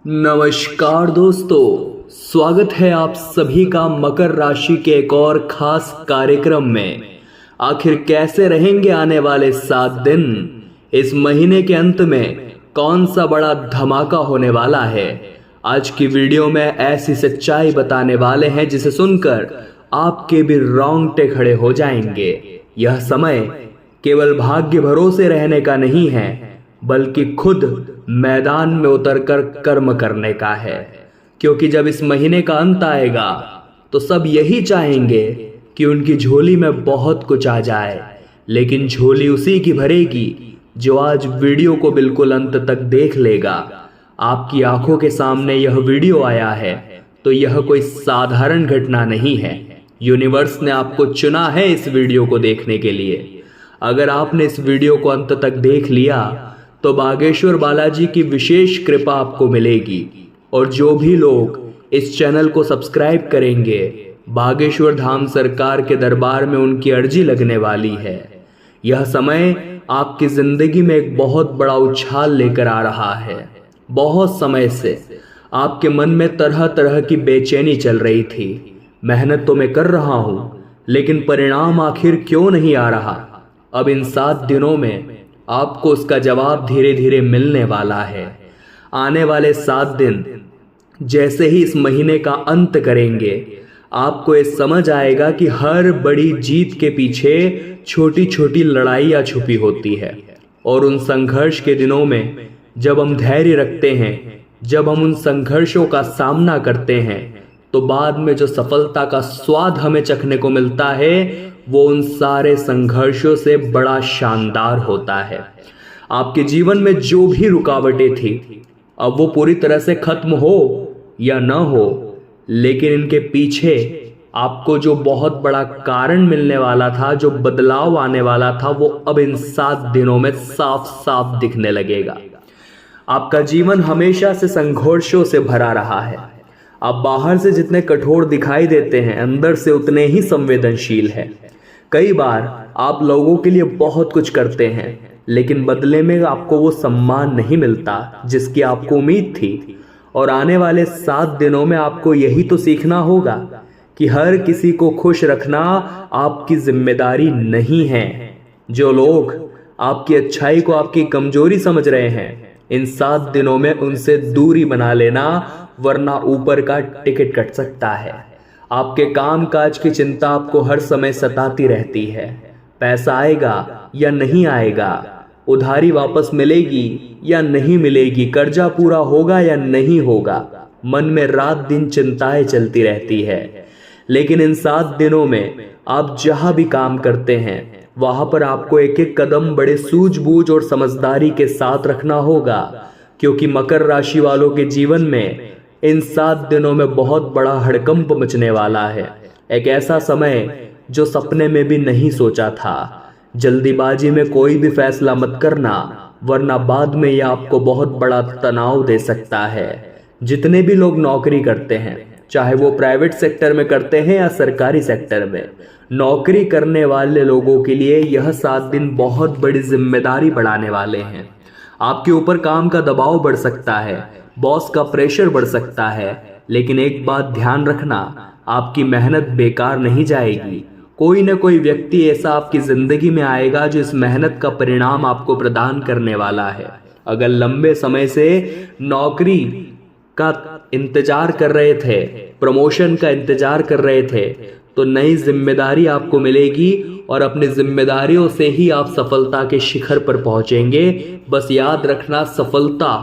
नमस्कार दोस्तों, स्वागत है आप सभी का मकर राशि के एक और खास कार्यक्रम में। आखिर कैसे रहेंगे आने वाले 7 दिन? इस महीने के अंत में कौन सा बड़ा धमाका होने वाला है? आज की वीडियो में ऐसी सच्चाई बताने वाले हैं जिसे सुनकर आपके भी रोंगटे खड़े हो जाएंगे। यह समय केवल भाग्य भरोसे रहने का नहीं है, बल्कि खुद मैदान में उतरकर कर्म करने का है। क्योंकि जब इस महीने का अंत आएगा तो सब यही चाहेंगे कि उनकी झोली में बहुत कुछ आ जाए, लेकिन झोली उसी की भरेगी जो आज वीडियो को बिल्कुल अंत तक देख लेगा। आपकी आंखों के सामने यह वीडियो आया है तो यह कोई साधारण घटना नहीं है। यूनिवर्स ने आपको चुना है इस वीडियो को देखने के लिए। अगर आपने इस वीडियो को अंत तक देख लिया तो बागेश्वर बालाजी की विशेष कृपा आपको मिलेगी, और जो भी लोग इस चैनल को सब्सक्राइब करेंगे, बागेश्वर धाम सरकार के दरबार में उनकी अर्जी लगने वाली है। यह समय आपकी जिंदगी में एक बहुत बड़ा उछाल लेकर आ रहा है। बहुत समय से आपके मन में तरह तरह की बेचैनी चल रही थी। मेहनत तो मैं कर रहा हूं, लेकिन परिणाम आखिर क्यों नहीं आ रहा? अब इन 7 दिनों में आपको उसका जवाब धीरे धीरे मिलने वाला है। आने वाले 7 दिन जैसे ही इस महीने का अंत करेंगे, आपको ये समझ आएगा कि हर बड़ी जीत के पीछे छोटी छोटी लड़ाइयाँ छुपी होती है। और उन संघर्ष के दिनों में जब हम धैर्य रखते हैं, जब हम उन संघर्षों का सामना करते हैं, तो बाद में जो सफलता का स्वाद हमें चखने को मिलता है वो उन सारे संघर्षों से बड़ा शानदार होता है। आपके जीवन में जो भी रुकावटें थी, अब वो पूरी तरह से खत्म हो या न हो, लेकिन इनके पीछे आपको जो बहुत बड़ा कारण मिलने वाला था, जो बदलाव आने वाला था, वो अब इन 7 दिनों में साफ साफ दिखने लगेगा। आपका जीवन हमेशा से संघर्षों से भरा रहा है। आप बाहर से जितने कठोर दिखाई देते हैं, अंदर से उतने ही संवेदनशील है। कई बार आप लोगों के लिए बहुत कुछ करते हैं, लेकिन बदले में आपको वो सम्मान नहीं मिलता जिसकी आपको उम्मीद थी। और आने वाले 7 दिनों में आपको यही तो सीखना होगा कि हर किसी को खुश रखना आपकी जिम्मेदारी नहीं है। जो लोग आपकी अच्छाई को आपकी कमजोरी समझ रहे हैं, इन 7 दिनों में उनसे दूरी बना लेना, वरना ऊपर का टिकट कट सकता है। आपके काम काज की चिंता आपको हर समय सताती रहती है। पैसा आएगा या नहीं आएगा, उधारी वापस मिलेगी या नहीं मिलेगी, कर्जा पूरा होगा या नहीं होगा, मन में रात दिन चिंताएं चलती रहती है। लेकिन इन 7 दिनों में आप जहां भी काम करते हैं, वहां पर आपको एक एक कदम बड़े सूझबूझ और समझदारी के साथ रखना होगा, क्योंकि मकर राशि वालों के जीवन में इन 7 दिनों में बहुत बड़ा हड़कंप मचने वाला है। एक ऐसा समय जो सपने में भी नहीं सोचा था। जल्दीबाजी में कोई भी फैसला मत करना, वरना बाद में यह आपको बहुत बड़ा तनाव दे सकता है। जितने भी लोग नौकरी करते हैं, चाहे वो प्राइवेट सेक्टर में करते हैं या सरकारी सेक्टर में, नौकरी करने वाले लोगों के लिए यह 7 दिन बहुत बड़ी जिम्मेदारी बढ़ाने वाले हैं। आपके ऊपर काम का दबाव बढ़ सकता है, बॉस का प्रेशर बढ़ सकता है, लेकिन एक बात ध्यान रखना, आपकी मेहनत बेकार नहीं जाएगी। कोई न कोई व्यक्ति ऐसा आपकी जिंदगी में आएगा जो इस मेहनत का परिणाम आपको प्रदान करने वाला है। अगर लंबे समय से नौकरी का इंतजार कर रहे थे, प्रमोशन का इंतजार कर रहे थे, तो नई जिम्मेदारी आपको मिलेगी और अपनी जिम्मेदारियों से ही आप सफलता के शिखर पर पहुंचेंगे। बस याद रखना, सफलता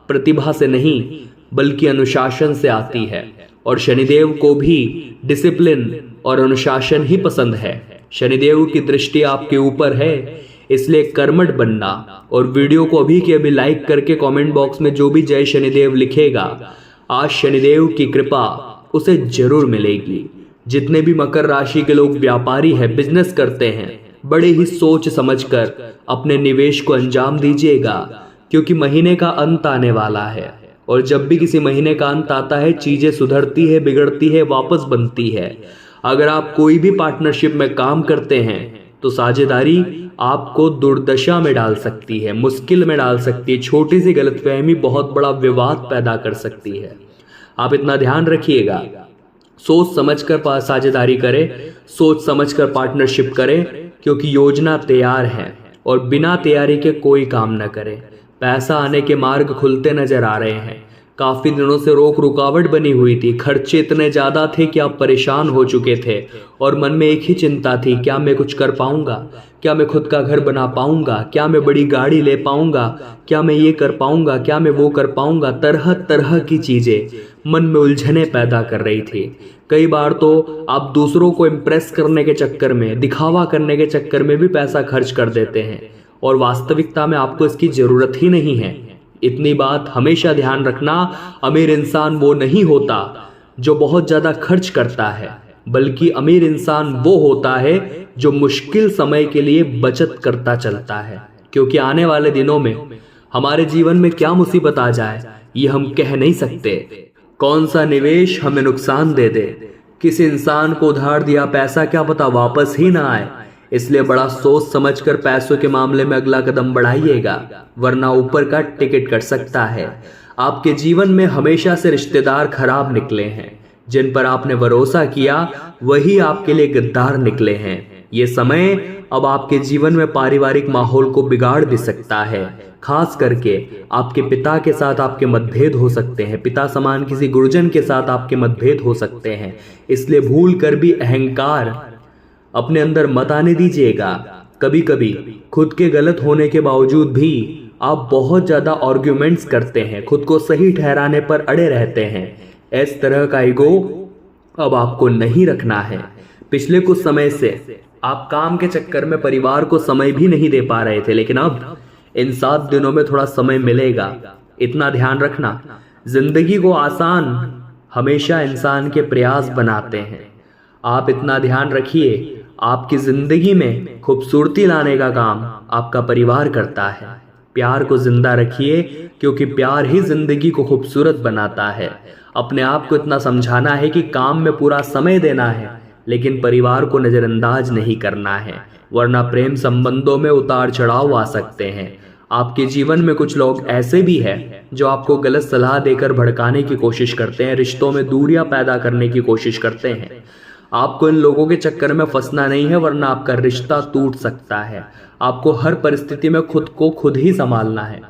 प्रतिभा से नहीं बल्कि अनुशासन से आती है, और शनिदेव को भी डिसिप्लिन और अनुशासन ही पसंद है। शनिदेव की दृष्टि आपके ऊपर है, इसलिए कर्मठ बनना। और वीडियो को अभी के अभी लाइक करके कमेंट बॉक्स में जो भी जय शनिदेव लिखेगा, आज शनिदेव की कृपा उसे जरूर मिलेगी। जितने भी मकर राशि के लोग व्यापारी हैं, बिजनेस करते हैं, बड़े ही सोच समझकर अपने निवेश को अंजाम दीजिएगा, क्योंकि महीने का अंत आने वाला है। और जब भी किसी महीने का अंत आता है, चीजें सुधरती है, बिगड़ती है, वापस बनती है। अगर आप कोई भी पार्टनरशिप में काम करते हैं तो साझेदारी आपको दुर्दशा में डाल सकती है, मुश्किल में डाल सकती है। छोटी सी गलतफहमी बहुत बड़ा विवाद पैदा कर सकती है। आप इतना ध्यान रखिएगा। सोच समझकर साझेदारी करें, सोच समझकर पार्टनरशिप करें, क्योंकि योजना तैयार है और बिना तैयारी के कोई काम न करें। पैसा आने के मार्ग खुलते नजर आ रहे हैं। काफी दिनों से रोक रुकावट बनी हुई थी, खर्चे इतने ज्यादा थे कि आप परेशान हो चुके थे और मन में एक ही चिंता थी, क्या मैं कुछ कर पाऊंगा, क्या मैं खुद का घर बना पाऊंगा, क्या मैं बड़ी गाड़ी ले पाऊंगा, क्या मैं ये कर पाऊंगा, क्या मैं वो कर पाऊंगा। तरह तरह की चीजें मन में उलझने पैदा कर रही थी। कई बार तो आप दूसरों को इम्प्रेस करने के चक्कर में, दिखावा करने के चक्कर में भी पैसा खर्च कर देते हैं और वास्तविकता में आपको इसकी जरूरत ही नहीं है। इतनी बात हमेशा ध्यान रखना, अमीर इंसान वो नहीं होता जो बहुत ज्यादा खर्च करता है, बल्कि अमीर इंसान वो होता है जो मुश्किल समय के लिए बचत करता चलता है। क्योंकि आने वाले दिनों में हमारे जीवन में क्या मुसीबत आ जाए ये हम कह नहीं सकते। कौन सा निवेश हमें नुकसान दे दे। किसी इंसान को उधार दिया पैसा क्या पता वापस ही ना आए, इसलिए बड़ा सोच समझकर पैसों के मामले में अगला कदम बढ़ाइएगा, वरना ऊपर का टिकट कट सकता है। आपके जीवन में हमेशा से रिश्तेदार खराब निकले हैं, जिन पर आपने भरोसा किया वही आपके लिए गद्दार निकले हैं। ये समय अब आपके जीवन में पारिवारिक माहौल को बिगाड़ भी सकता है। खास करके आपके पिता के साथ आपके मतभेद हो सकते हैं, पिता समान किसी गुरुजन के साथ आपके मतभेद हो सकते हैं। इसलिए भूल कर भी अहंकार अपने अंदर मत आने दीजिएगा। कभी कभी खुद के गलत होने के बावजूद भी आप बहुत ज्यादा आर्ग्यूमेंट्स करते हैं, खुद को सही ठहराने पर अड़े रहते हैं। इस तरह का ईगो अब आपको नहीं रखना है। पिछले कुछ समय से आप काम के चक्कर में परिवार को समय भी नहीं दे पा रहे थे, लेकिन अब इन 7 दिनों में थोड़ा समय मिलेगा। इतना ध्यान रखना, जिंदगी को आसान हमेशा इंसान के प्रयास बनाते हैं। आप इतना ध्यान रखिए, आपकी जिंदगी में खूबसूरती लाने का काम आपका परिवार करता है। प्यार को जिंदा रखिए, क्योंकि प्यार ही जिंदगी को खूबसूरत बनाता है। अपने आप को इतना समझाना है कि काम में पूरा समय देना है, लेकिन परिवार को नजरअंदाज नहीं करना है, वरना प्रेम संबंधों में उतार चढ़ाव आ सकते हैं। आपके जीवन में कुछ लोग ऐसे भी हैं जो आपको गलत सलाह देकर भड़काने की कोशिश करते हैं, रिश्तों में दूरियां पैदा करने की कोशिश करते हैं। आपको इन लोगों के चक्कर में फंसना नहीं है, वरना आपका रिश्ता टूट सकता है। आपको हर परिस्थिति में खुद को खुद ही संभालना है।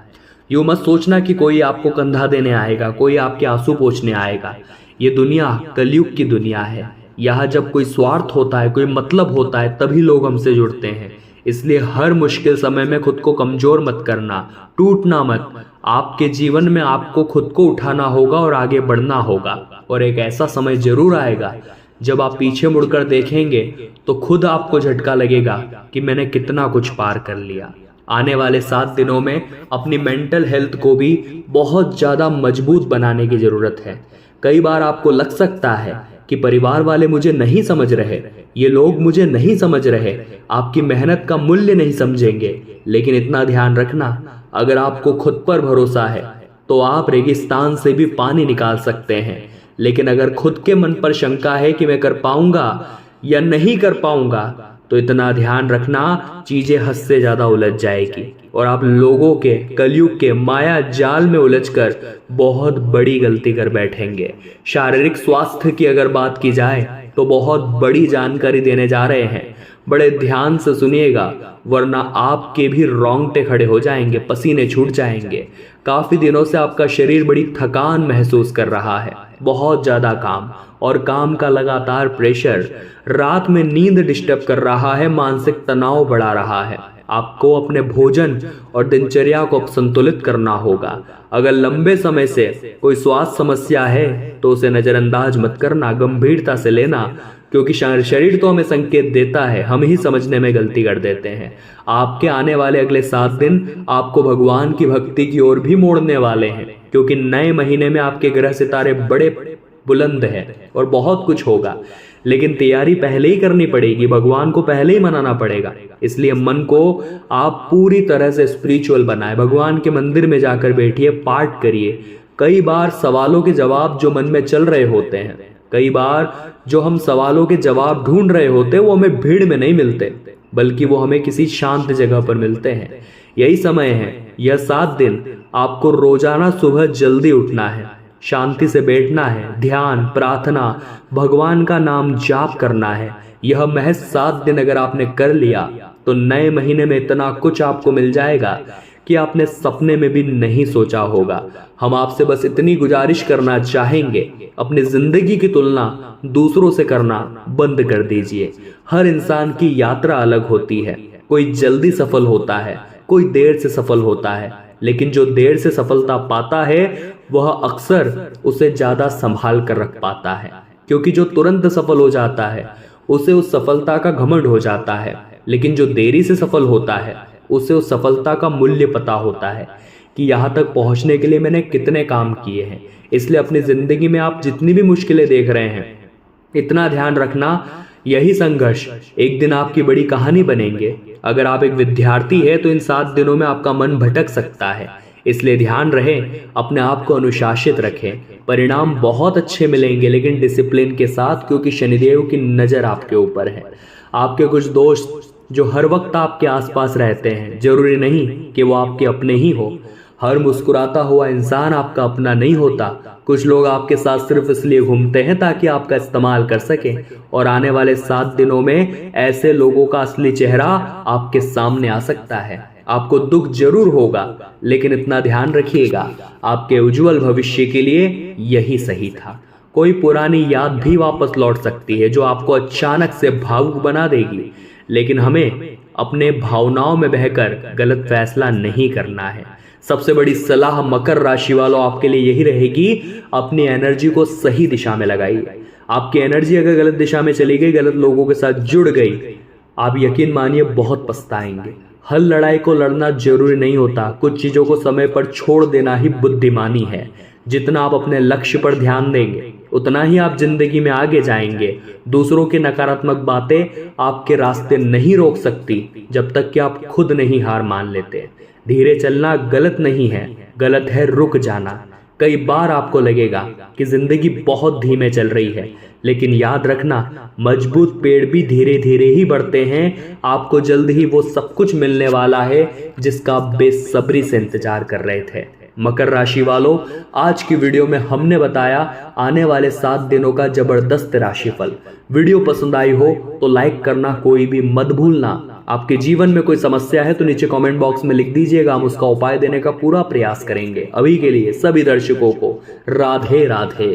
यूं मत सोचना कि कोई आपको कंधा देने आएगा, कोई आपके आंसू पोंछने आएगा। ये दुनिया कलयुग की दुनिया है। यहाँ जब कोई स्वार्थ होता है, कोई मतलब होता है, तभी लोग हमसे जुड़ते हैं। इसलिए हर मुश्किल समय में खुद को कमजोर मत करना, टूटना मत। आपके जीवन में आपको खुद को उठाना होगा और आगे बढ़ना होगा। और एक ऐसा समय जरूर आएगा जब आप पीछे मुड़कर देखेंगे तो खुद आपको झटका लगेगा कि मैंने कितना कुछ पार कर लिया। आने वाले 7 दिनों में अपनी मेंटल हेल्थ को भी बहुत ज्यादा मजबूत बनाने की जरूरत है। कई बार आपको लग सकता है कि परिवार वाले मुझे नहीं समझ रहे, ये लोग मुझे नहीं समझ रहे, आपकी मेहनत का मूल्य नहीं समझेंगे। लेकिन इतना ध्यान रखना, अगर आपको खुद पर भरोसा है तो आप रेगिस्तान से भी पानी निकाल सकते हैं। लेकिन अगर खुद के मन पर शंका है कि मैं कर पाऊंगा या नहीं कर पाऊंगा, तो इतना ध्यान रखना, चीजें हद से ज्यादा उलझ जाएगी और आप लोगों के कलयुग के माया जाल में उलझकर बहुत बड़ी गलती कर बैठेंगे। शारीरिक स्वास्थ्य की अगर बात की जाए तो बहुत बड़ी जानकारी देने जा रहे हैं, बड़े ध्यान से सुनिएगा, वरना आपके भी रोंगटे खड़े हो जाएंगे, पसीने छूट जाएंगे। काफी दिनों से आपका शरीर बड़ी थकान महसूस कर रहा है, बहुत ज्यादा काम और काम का लगातार प्रेशर रात में नींद डिस्टर्ब कर रहा है, मानसिक तनाव बढ़ा रहा है। आपको अपने भोजन और दिनचर्या को संतुलित करना होगा। अगर लंबे समय से कोई स्वास्थ्य समस्या है तो उसे नजरअंदाज मत करना, गंभीरता से लेना, क्योंकि शरीर तो हमें संकेत देता है, हम ही समझने में गलती कर देते हैं। आपके आने वाले अगले 7 दिन आपको भगवान की भक्ति की ओर भी मोड़ने वाले हैं, क्योंकि नए महीने में आपके ग्रह सितारे बड़े बुलंद हैं और बहुत कुछ होगा। लेकिन तैयारी पहले ही करनी पड़ेगी, भगवान को पहले ही मनाना पड़ेगा। इसलिए मन को आप पूरी तरह से स्पिरिचुअल बनाए, भगवान के मंदिर में जाकर बैठिए, पाठ करिए। कई बार सवालों के जवाब जो मन में चल रहे होते हैं कई बार जो हम सवालों के जवाब ढूंढ रहे होते वो हमें भीड़ में नहीं मिलते, बल्कि वो हमें किसी शांत जगह पर मिलते हैं। यही समय है, यह 7 दिन आपको रोजाना सुबह जल्दी उठना है, शांति से बैठना है, ध्यान, प्रार्थना, भगवान का नाम जाप करना है। यह महज 7 दिन अगर आपने कर लिया तो नए महीने में इतना कुछ आपको मिल जाएगा कि आपने सपने में भी नहीं सोचा होगा। हम आपसे बस इतनी गुजारिश करना चाहेंगे, अपनी जिंदगी की तुलना दूसरों से करना बंद कर दीजिए। हर इंसान की यात्रा अलग होती है, कोई जल्दी सफल होता है, कोई देर से सफल होता है, लेकिन जो देर से सफलता पाता है वह अक्सर उसे ज्यादा संभाल कर रख पाता है, क्योंकि जो तुरंत सफल हो जाता है उसे उस सफलता का घमंड हो जाता है, लेकिन जो देरी से सफल होता है उसे उस सफलता का मूल्य पता होता है कि यहाँ तक पहुंचने के लिए मैंने कितने काम किए हैं। इसलिए अपनी जिंदगी में आप जितनी भी मुश्किलें देख रहे हैं, इतना ध्यान रखना, यही संघर्ष एक दिन आपकी बड़ी कहानी बनेंगे। अगर आप एक विद्यार्थी है तो इन 7 दिनों में आपका मन भटक सकता है, इसलिए ध्यान रहे, अपने आप को अनुशासित रखें। परिणाम बहुत अच्छे मिलेंगे, लेकिन डिसिप्लिन के साथ, क्योंकि शनिदेव की नजर आपके ऊपर है। आपके कुछ दोस्त जो हर वक्त आपके आसपास रहते हैं, जरूरी नहीं कि वो आपके अपने ही हो। हर मुस्कुराता हुआ इंसान आपका अपना नहीं होता। कुछ लोग आपके साथ सिर्फ इसलिए घूमते हैं ताकि आपका इस्तेमाल कर सकें, और आने वाले 7 दिनों में ऐसे लोगों का असली चेहरा आपके सामने आ सकता है। आपको दुख जरूर होगा, लेकिन इतना ध्यान रखिएगा, आपके उज्जवल भविष्य के लिए यही सही था। कोई पुरानी याद भी वापस लौट सकती है जो आपको अचानक से भावुक बना देगी, लेकिन हमें अपने भावनाओं में बहकर गलत फैसला नहीं करना है। सबसे बड़ी सलाह मकर राशि वालों आपके लिए यही रहेगी, अपनी एनर्जी को सही दिशा में लगाइए। आपकी एनर्जी अगर गलत दिशा में चली गई, गलत लोगों के साथ जुड़ गई, आप यकीन मानिए बहुत पछताएंगे। हर लड़ाई को लड़ना जरूरी नहीं होता, कुछ चीजों को समय पर छोड़ देना ही बुद्धिमानी है। जितना आप अपने लक्ष्य पर ध्यान देंगे उतना ही आप जिंदगी में आगे जाएंगे। दूसरों की नकारात्मक बातें आपके रास्ते नहीं रोक सकती जब तक कि आप खुद नहीं हार मान लेते। धीरे चलना गलत नहीं है, गलत है रुक जाना। कई बार आपको लगेगा कि जिंदगी बहुत धीमे चल रही है, लेकिन याद रखना, मजबूत पेड़ भी धीरे धीरे ही बढ़ते हैं। आपको जल्द ही वो सब कुछ मिलने वाला है जिसका आप बेसब्री से इंतजार कर रहे थे। मकर राशि वालों, आज की वीडियो में हमने बताया आने वाले 7 दिनों का जबरदस्त राशिफल। वीडियो पसंद आई हो तो लाइक करना कोई भी मत भूलना। आपके जीवन में कोई समस्या है तो नीचे कमेंट बॉक्स में लिख दीजिएगा, हम उसका उपाय देने का पूरा प्रयास करेंगे। अभी के लिए सभी दर्शकों को राधे राधे।